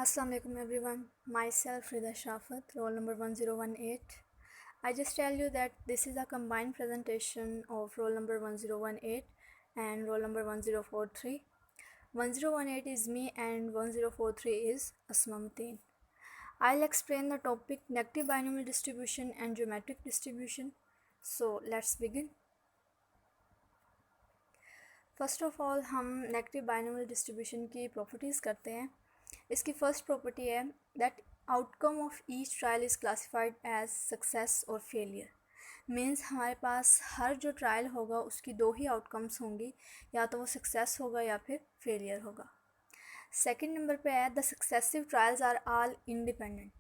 Assalamu alaikum everyone. Myself Rida Shafat, roll number 1018. I just tell you that this is a combined presentation of roll number 1018 and roll number 1043. 1018 is me and 1043 is Asma Mateen. I'll explain the topic negative binomial distribution and geometric distribution. So let's begin. First of all हम negative binomial distribution की properties करते हैं. इसकी first property है that outcome of each trial is classified as success और failure. Means हमारे पास हर जो ट्रायल होगा उसकी दो ही आउटकम्स होंगी, या तो वो सक्सेस होगा या फिर फेलियर होगा. सेकंड नंबर पे है the successive trials are all independent.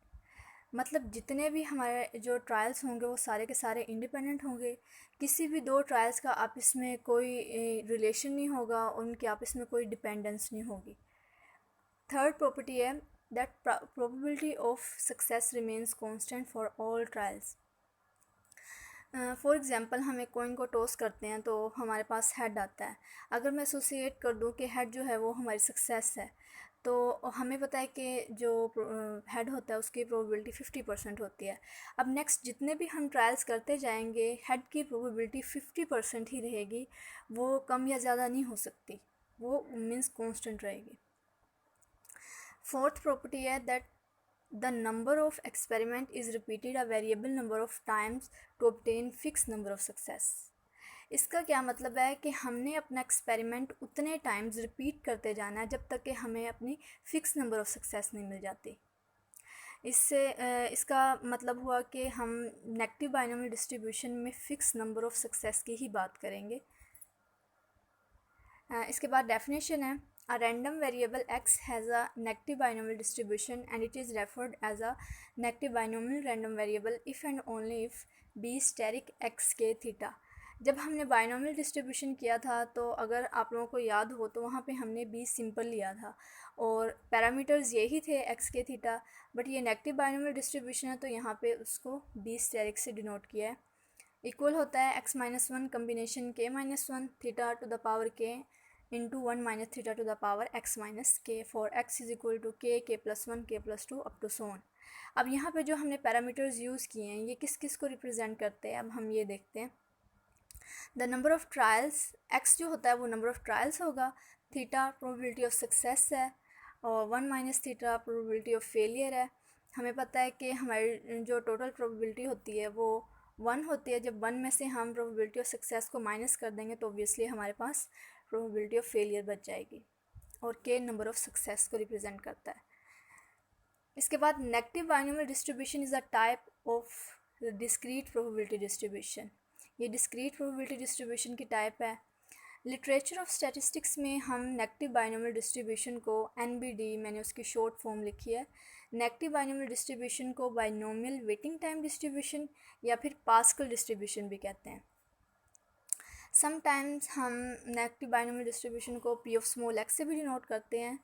मतलब जितने भी हमारे जो ट्रायल्स होंगे वो सारे के सारे इंडिपेंडेंट होंगे. किसी भी दो ट्रायल्स का आपस में कोई रिलेशन नहीं होगा, उनके आपस में कोई डिपेंडेंस नहीं होगी. थर्ड प्रॉपर्टी है that probability of success remains constant for all trials. For example हम एक कॉइन को टॉस करते हैं तो हमारे पास हेड आता है. अगर मैं एसोसिएट कर दूं कि हेड जो है वो हमारी सक्सेस है, तो हमें पता है कि जो हेड होता है उसकी प्रोबेबिलिटी 50% होती है. अब नेक्स्ट जितने भी हम ट्रायल्स करते जाएंगे हेड की प्रोबेबिलिटी 50% ही रहेगी, वो कम या ज़्यादा नहीं हो सकती, वो मीन्स कांस्टेंट रहेगी. फोर्थ प्रॉपर्टी है that the number of experiment is repeated a variable number of times to obtain fix number of success. इसका क्या मतलब है कि हमने अपना एक्सपेरिमेंट उतने टाइम्स रिपीट करते जाना है जब तक कि हमें अपनी फ़िक्स नंबर ऑफ़ सक्सेस नहीं मिल जाती. इससे इसका मतलब हुआ कि हम नेगेटिव बाइनोमियल डिस्ट्रीब्यूशन में फ़िक्स नंबर ऑफ़ सक्सेस की ही बात करेंगे. इसके बाद डेफिनेशन है a random variable x has a negative binomial distribution and it is referred as a negative binomial random variable if and only if b steric x k theta. जब हमने binomial distribution किया था तो अगर आप लोगों को याद हो तो वहाँ पे हमने b सिंपल लिया था और पैरामीटर्स यही थे x के थीटा. बट ये नेगेटिव बाइनोमियल डिस्ट्रीब्यूशन है तो यहाँ पे उसको b स्टेरिक से डिनोट किया है. इक्वल होता है x-1 combination k-1 theta to the power k into 1 minus theta to the power x minus k for x is equal to k plus 1 k plus 2 up to so on. अब यहाँ पे जो हमने parameters use किए हैं ये किस किस को रिप्रेजेंट करते हैं, अब हम ये देखते हैं. The number of trials, x जो होता है वो नंबर ऑफ़ ट्रायल्स होगा, थीटा प्रोबेबिलिटी ऑफ सक्सेस है और 1 minus theta probability of failure है. हमें पता है कि हमारी जो टोटल प्रोबेबिलिटी होती है वो 1 होती है. जब 1 में से हम प्रोबेबिलिटी ऑफ सक्सेस को माइनस कर देंगे तो ऑब्वियसली हमारे पास प्रोबेबिलिटी ऑफ फेलियर बच जाएगी और k नंबर ऑफ सक्सेस को रिप्रेजेंट करता है. इसके बाद negative binomial distribution is a type of discrete probability distribution. ये डिस्क्रीट प्रोबेबिलिटी डिस्ट्रीब्यूशन की टाइप है. लिटरेचर ऑफ स्टैटिस्टिक्स में हम नेगेटिव बाइनोमियल डिस्ट्रीब्यूशन को NBD, मैंने उसकी शॉर्ट फॉर्म लिखी है, नेगेटिव बाइनोमियल डिस्ट्रीब्यूशन को बाइनोमियल वेटिंग टाइम डिस्ट्रीब्यूशन या फिर पास्कल डिस्ट्रीब्यूशन भी कहते हैं. समटाइम्स हम नेगेटिव बाइनोमियल डिस्ट्रीब्यूशन को p ऑफ स्मॉल x से भी डिनोट करते हैं.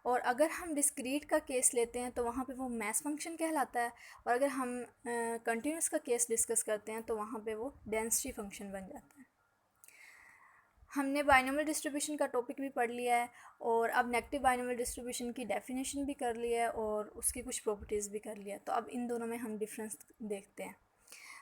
और अगर हम डिस्क्रीट का केस लेते हैं तो वहाँ पे वो मैस फंक्शन कहलाता है, और अगर हम कंटिन्यूस का केस डिस्कस करते हैं तो वहाँ पे वो डेंसिटी फंक्शन बन जाता है. हमने बाइनोमियल डिस्ट्रीब्यूशन का टॉपिक भी पढ़ लिया है और अब नेगेटिव बाइनोमियल डिस्ट्रीब्यूशन की डेफिनेशन भी कर लिया है और उसकी कुछ प्रॉपर्टीज़ भी कर लिया है. तो अब इन दोनों में हम डिफरेंस देखते हैं.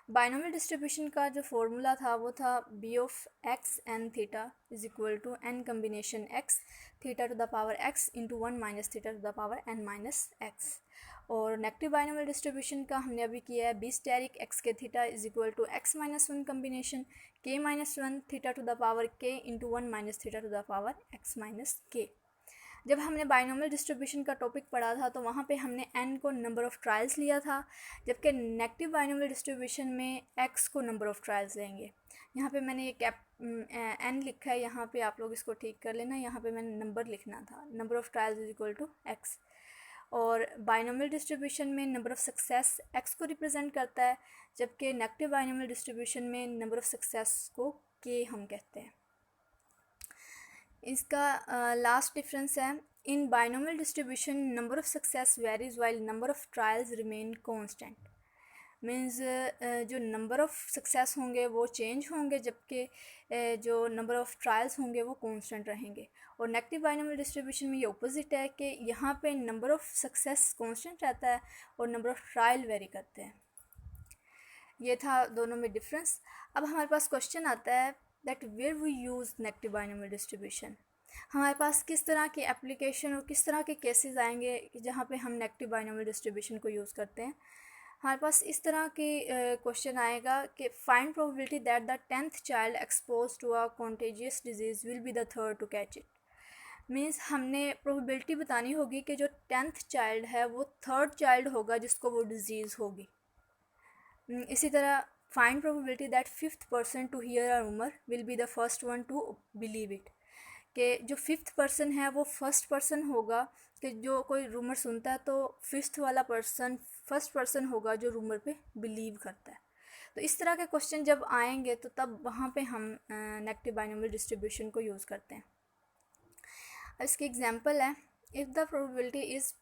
बाइनोमियल डिस्ट्रीब्यूशन का जो फॉर्मूला था वो था b of x n theta is equal to n combination x theta to the power x into 1 minus theta to the power n minus x. और नेगेटिव बाइनोमियल डिस्ट्रीब्यूशन का हमने अभी किया है b स्टेरिक x के theta is equal to x-1 combination k-1 theta to the power k into 1 minus theta to the power x minus k. जब हमने binomial distribution का टॉपिक पढ़ा था तो वहाँ पे हमने n को नंबर ऑफ़ ट्रायल्स लिया था, जबकि नेगेटिव बाइनोमियल डिस्ट्रीब्यूशन में x को नंबर ऑफ़ ट्रायल्स लेंगे. यहाँ पे मैंने ये n लिखा है, यहाँ पे आप लोग इसको ठीक कर लेना. यहाँ पे मैंने नंबर लिखना था, number of trials is equal to x. और बाइनोमियल डिस्ट्रीब्यूशन में नंबर ऑफ़ सक्सेस x को रिप्रेजेंट करता है, जबकि नेगेटिव बाइनोमियल डिस्ट्रीब्यूशन में नंबर ऑफ़ सक्सेस को k हम कहते हैं. इसका लास्ट डिफरेंस है in binomial distribution number of success varies while number of trials remain constant. Means जो नंबर ऑफ़ सक्सेस होंगे वो चेंज होंगे, जबकि जो नंबर ऑफ़ ट्रायल्स होंगे वो कांस्टेंट रहेंगे। और नेगेटिव बाइनोमियल डिस्ट्रीब्यूशन में ये ऑपोजिट है कि यहाँ पे नंबर ऑफ़ सक्सेस कांस्टेंट रहता है और नंबर ऑफ़ ट्रायल वेरी करते हैं। ये था दोनों में डिफरेंस। अब हमारे पास क्वेश्चन आता है that where we use negative binomial distribution. हमारे पास किस तरह के एप्लीकेशन और किस तरह के केसेस आएंगे जहाँ पे हम नेगेटिव बाइनोमियल डिस्ट्रीब्यूशन को यूज़ करते हैं। हमारे पास इस तरह की क्वेश्चन आएगा कि find probability that the 10th child expose to a contagious disease will be the third to catch it. Means हमने प्रोबेबिलिटी बतानी होगी कि जो 10th चाइल्ड है वो थर्ड चाइल्ड होगा जिसको वो डिज़ीज़ होगी। इसी तरह find probability that 5th person to hear a rumour will be the first one to believe it. कि जो 5th पर्सन है वो फर्स्ट पर्सन होगा कि जो कोई रूमर सुनता है तो 5th वाला पर्सन फर्स्ट पर्सन होगा जो रूमर पे बिलीव करता है। तो इस तरह के क्वेश्चन जब आएंगे तो तब वहाँ पे हम नेगेटिव बाइनोमियल डिस्ट्रीब्यूशन को यूज़ करते हैं। इसकी एग्जांपल है, if the probability is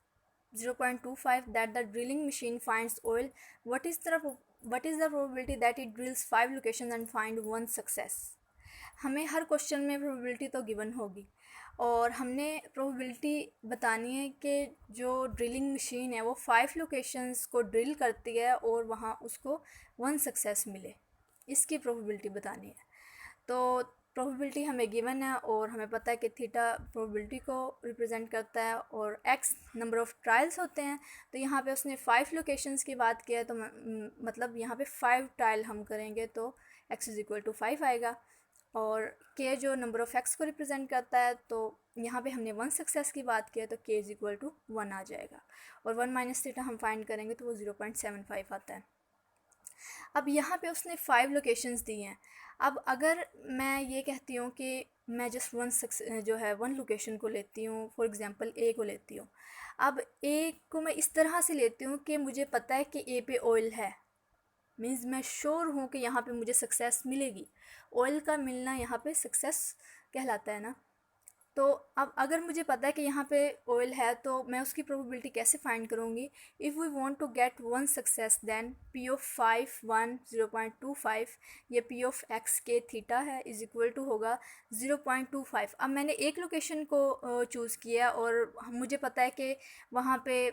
0.25 that the drilling machine finds oil, what is the probability that it drills 5 locations and find 1 success. हमें हर क्वेश्चन में प्रोबेबिलिटी तो गिवन होगी और हमने प्रोबेबिलिटी बतानी है कि जो ड्रिलिंग मशीन है वो 5 लोकेशंस को ड्रिल करती है और वहाँ उसको 1 सक्सेस मिले, इसकी प्रोबेबिलिटी बतानी है। तो प्रोबेबिलिटी हमें गिवन है और हमें पता है कि थीटा प्रोबेबिलिटी को रिप्रेजेंट करता है और एक्स नंबर ऑफ़ ट्रायल्स होते हैं। तो यहाँ पे उसने 5 लोकेशंस की बात किया है तो मतलब यहाँ पे 5 ट्रायल हम करेंगे तो x इज़ इक्वल टू 5 आएगा। और k जो नंबर ऑफ़ x को रिप्रेजेंट करता है तो यहाँ पे हमने 1 सक्सेस की बात की है तो k इज़ इक्वल टू 1 आ जाएगा और 1 माइनस थीटा हम फाइंड करेंगे तो वो 0.75 आता है। अब यहाँ पे उसने 5 लोकेशंस दी हैं। अब अगर मैं ये कहती हूँ कि मैं जस्ट वन लोकेशन को लेती हूँ, फॉर एग्जांपल ए को लेती हूँ। अब ए को मैं इस तरह से लेती हूँ कि मुझे पता है कि ए पे ऑयल है, मीन्स मैं श्योर हूँ कि यहाँ पे मुझे सक्सेस मिलेगी। ऑयल का मिलना यहाँ पे सक्सेस कहलाता है ना। तो अब अगर मुझे पता है कि यहाँ पे ऑयल है तो मैं उसकी प्रोबेबिलिटी कैसे फाइंड करूँगी। If we want to get 1 success then p of 5 1 0.25 ये p ऑफ x के थीटा है इज इक्वल टू होगा 0.25। अब मैंने एक लोकेशन को चूज़ किया और मुझे पता है कि वहाँ पे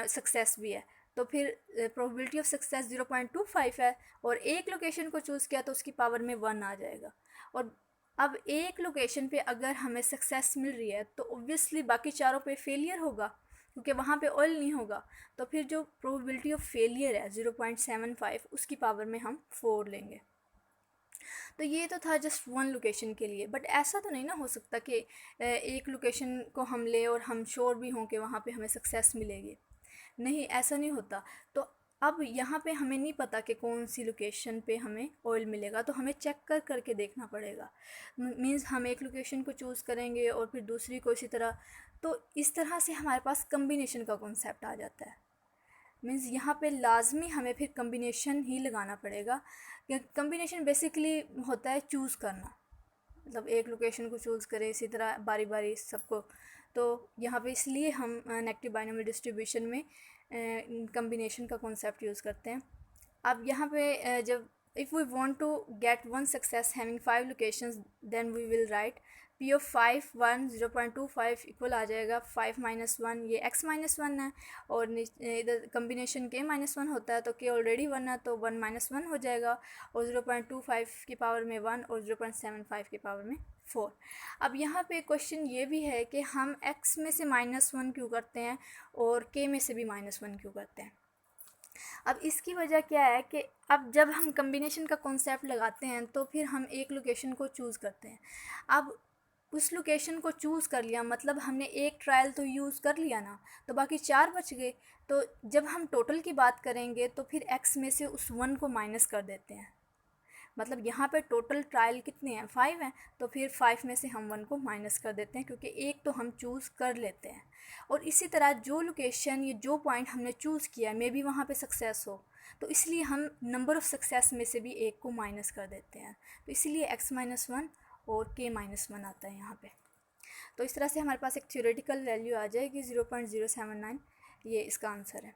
सक्सेस भी है, तो फिर प्रोबेबिलिटी ऑफ सक्सेस 0.25 है और एक लोकेशन को चूज़ किया तो उसकी पावर में 1 आ जाएगा। और अब एक लोकेशन पे अगर हमें सक्सेस मिल रही है तो ऑब्वियसली बाकी चारों पे फेलियर होगा क्योंकि वहाँ पे ऑयल नहीं होगा। तो फिर जो प्रोबेबिलिटी ऑफ फेलियर है 0.75 उसकी पावर में हम 4 लेंगे। तो ये तो था जस्ट 1 लोकेशन के लिए, बट ऐसा तो नहीं ना हो सकता कि एक लोकेशन को हम ले और हम श्योर भी हों कि वहाँ पे हमें सक्सेस मिलेगी। नहीं, ऐसा नहीं होता। तो अब यहाँ पे हमें नहीं पता कि कौन सी लोकेशन पे हमें ऑयल मिलेगा, तो हमें चेक करके देखना पड़ेगा। मींस हम एक लोकेशन को चूज़ करेंगे और फिर दूसरी को इसी तरह। तो इस तरह से हमारे पास कम्बिनेशन का कॉन्सेप्ट आ जाता है। मींस यहाँ पे लाजमी हमें फिर कम्बिनेशन ही लगाना पड़ेगा। कम्बिनेशन बेसिकली होता है चूज़ करना, मतलब एक लोकेशन को चूज़ करें इसी तरह बारी बारी सबको। तो यहाँ पे इसलिए हम नेगेटिव बाइनोमियल डिस्ट्रीब्यूशन में कम्बिनेशन का कॉन्सेप्ट यूज़ करते हैं। अब यहाँ पे जब if we want to get 1 success having 5 locations then we will write p of 5 1 0.25 equal आ जाएगा 5 माइनस 1, ये x माइनस 1 है और इधर कम्बिनेशन k माइनस 1 होता है तो k ऑलरेडी 1 है तो 1 माइनस 1 हो जाएगा और 0.25 की पावर में 1 और 0.75 की पावर में 4। अब यहाँ पे क्वेश्चन ये भी है कि हम x में से -1 क्यों करते हैं और k में से भी -1 क्यों करते हैं। अब इसकी वजह क्या है कि अब जब हम कम्बिनेशन का कॉन्सेप्ट लगाते हैं तो फिर हम एक लोकेशन को चूज़ करते हैं। अब उस लोकेशन को चूज़ कर लिया मतलब हमने एक ट्रायल तो यूज़ कर लिया ना, तो बाकी 4 बच गए। तो जब हम टोटल की बात करेंगे तो फिर x में से उस 1 को माइनस कर देते हैं। मतलब यहाँ पे टोटल ट्रायल कितने हैं, 5 हैं, तो फिर 5 में से हम 1 को माइनस कर देते हैं क्योंकि एक तो हम चूज़ कर लेते हैं। और इसी तरह जो लोकेशन या जो पॉइंट हमने चूज़ किया मे बी वहाँ पे सक्सेस हो, तो इसलिए हम नंबर ऑफ़ सक्सेस में से भी एक को माइनस कर देते हैं। तो इसलिए x-1 और k-1 आता है यहाँ पे। तो इस तरह से हमारे पास एक थ्योरेटिकल वैल्यू आ जाएगी 0.079, ये इसका आंसर है।